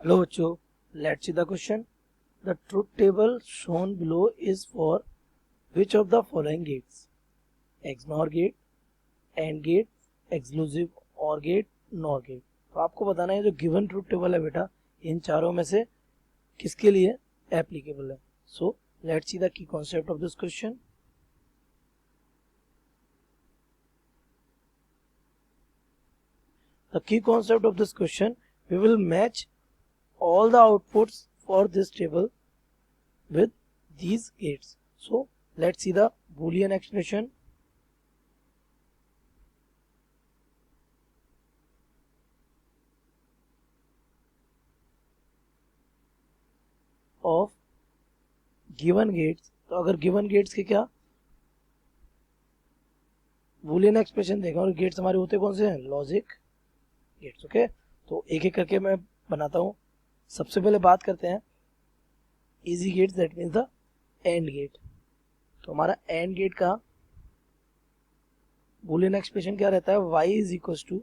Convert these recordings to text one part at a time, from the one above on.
Hello बच्चों, let's see the question. The truth table shown below is for which of the following gates? XNOR gate, AND gate, exclusive OR gate, NOR gate. तो आपको बताना है जो given truth table है बेटा, इन चारों में से किसके लिए एप्लीकेबल है. So let's see the key concept of this question. The key concept of this question, we will match all the outputs for this table with these gates. So let's see the Boolean expression. Of given gates. तो अगर given gates के क्या Boolean expression देखें और gets हमारे होते कौन से हैं, लॉजिक गेट्स. ओके, तो एक एक करके मैं बनाता हूँ. सबसे पहले बात करते हैं easy gates, that means the and gate. तो हमारा एंड गेट का बूलियन एक्सप्रेशन क्या रहता है, y is equal to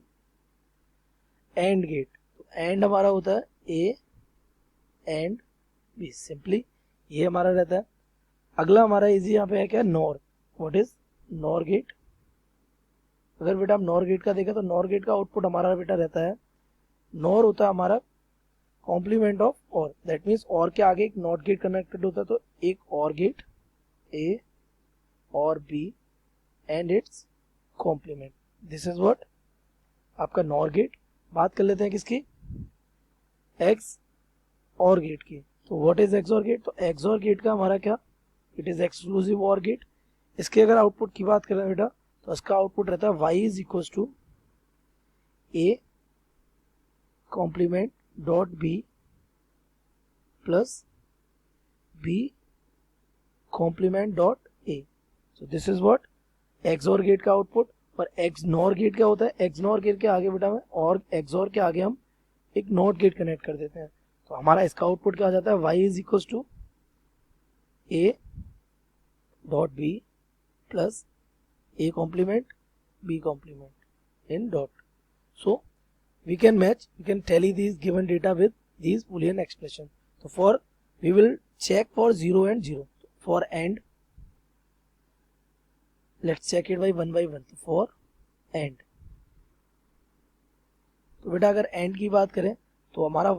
and gate. तो एंड हमारा होता है a एंड b. सिंपली ये हमारा रहता है. अगला हमारा इजी यहाँ पे है क्या, nor. What is nor gate? अगर बेटा हम नॉर गेट का देखें तो नॉर गेट का आउटपुट हमारा बेटा रहता है, नॉर होता है हमारा कॉम्प्लीमेंट ऑफ और. दैट मीन्स और के आगे एक नॉट गेट कनेक्टेड होता है, तो एक और gate A or B and its complement. This is what आपका नॉर गेट. बात कर लेते हैं किसकी, एक्स और गेट की. तो what is x or gate? तो एक्स और गेट का हमारा क्या, इट इज एक्सक्लूसिव और गेट. इसके अगर आउटपुट की बात करें बेटा तो इसका आउटपुट रहता है y is equal to A complement dot B plus B complement dot A. So this is what X or gate का आउटपुट. और एक्स नॉर गेट क्या होता है, एक्स नॉर गेट के आगे बेटा में और एक्स और के आगे हम एक नॉट गेट कनेक्ट कर देते हैं. तो हमारा इसका आउटपुट क्या आ जाता है, y is equal to A dot B plus a complement b complement in dot. So we can match, we can tally these given data with these Boolean expression. So for we will check for 0 and 0. For AND, let's check it by one. For AND, तो बेटा अगर AND की बात करें तो हमारा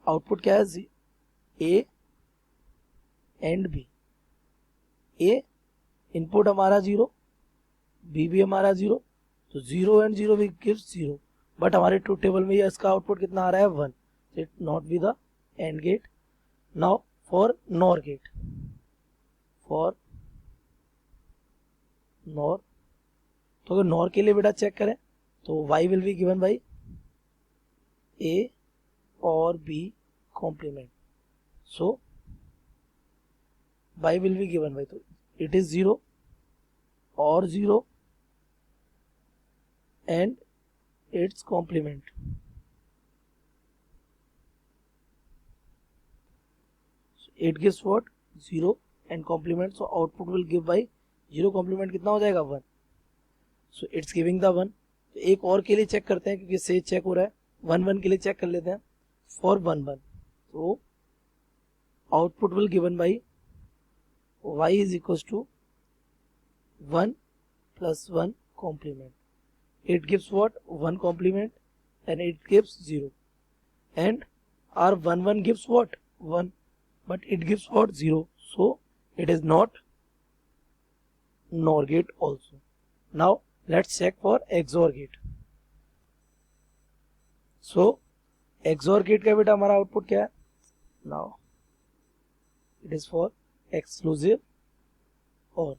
output क्या है, a and b. a input हमारा 0, बी भी हमारा 0. तो 0 एंड 0 भी गिव्स 0. बट हमारे ट्रूथ टेबल में ये इसका आउटपुट कितना आ रहा है, 1. It not be the and gate. Now for nor gate, for nor, तो अगर नॉर के लिए बेटा चेक करें तो y will be given by a or b complement. So y will be given by, तो इट इज 0 और 0 and its complement. So it gives what, 0 and complement. So output will give by 0 complement कितना हो जाएगा, 1. So it's giving the 1. तो एक और के लिए चेक करते हैं क्योंकि से चेक हो रहा है, 1 1 के लिए चेक कर लेते हैं. For 1 1, so output will given by y is equals to 1 plus 1 complement. It gives what, 1 complement and it gives 0. And our 1 1 gives what, 1, but it gives what, 0. So it is not NOR gate also. Now let's check for XOR gate. So XOR gate का बेटा हमारा output क्या है, now it is for exclusive OR.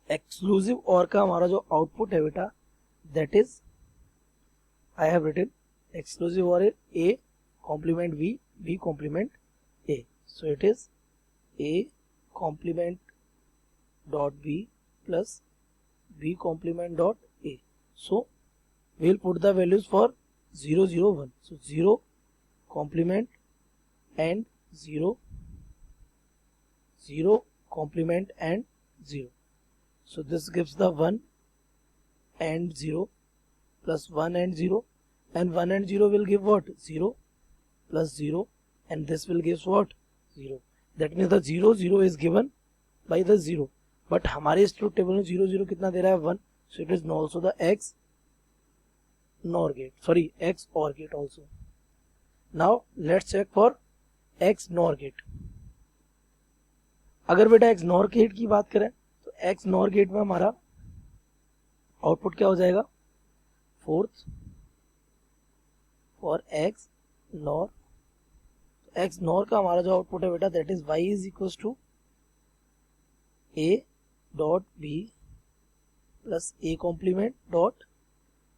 Exclusive OR का हमारा जो output है बेटा, that is I have written exclusive OR A complement B, B complement A. So it is A complement dot B plus B complement dot A. So we will put the values for 0 0 1. So 0 complement and 0 0 complement and 0. So this gives the 1 and 0 plus 1 and 0, and 1 and 0 will give what, 0. plus 0 and this will gives what 0. That means the 0 0 is given by the 0, but हमारे इस truth table में 0 0 कितना दे रहा है 1, so it is also the x NOR gate, sorry x OR gate also. Now let's check for x NOR gate. अगर बेटा x NOR gate की बात करें तो x NOR gate में हमारा आउटपुट क्या हो जाएगा, fourth for x NOR. x NOR का हमारा जो आउटपुट है बेटा that is y is equal to a dot b plus a complement dot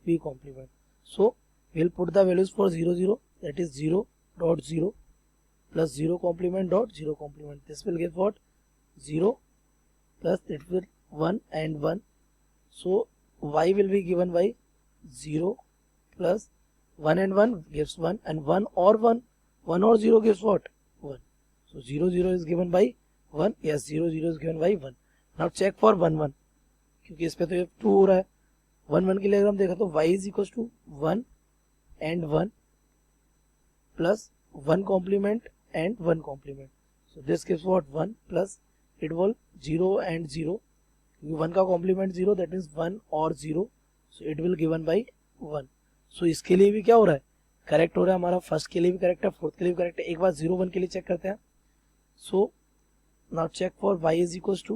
b complement. So we'll put the values for 0 0, that is 0 dot 0 plus 0 complement dot 0 complement. This will give what 0 plus it will 1 and 1. So y will be given by 0 plus 1 and 1 gives 1 and 1 or 1 or 0 gives what 1. So 0 0 is given by 1. Yes, 0 0 is given by 1. Now check for 1 1, क्योंकि इस पे तो ये 2 हो रहा है. 1 1 के लिए अगर हम देखा तो y is equals to 1 and 1 plus 1 complement and 1 complement. So this gives what 1 plus it will 0 and 0. 1 का complement 0 that means 1 or 0. So it will given by 1. So इसके लिए भी क्या हो रहा है, करेक्ट हो रहा है हमारा. फर्स्ट के लिए भी करेक्ट है, फोर्थ के लिए भी करेक्ट है. एक बार 0 1 के लिए चेक करते हैं. So now check for y is equals to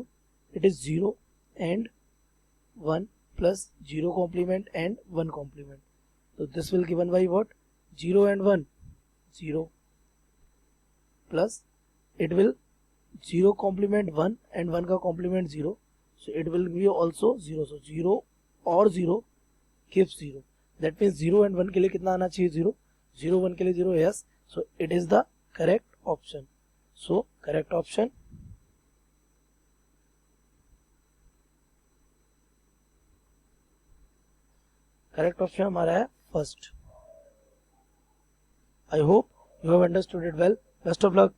it is 0 and 1 plus 0 complement and 1 complement. So this will given by what 0 and 1 0 plus it will 0 complement 1 and 1 का complement 0, so it will be also 0. So 0 or 0 gives 0. That means 0 and 1 के लिए कितना आना चाहिए 0, 0 1 के लिए 0. Yes, so it is the correct option. So correct option हमारा है first. I hope you have understood it well. Best of luck.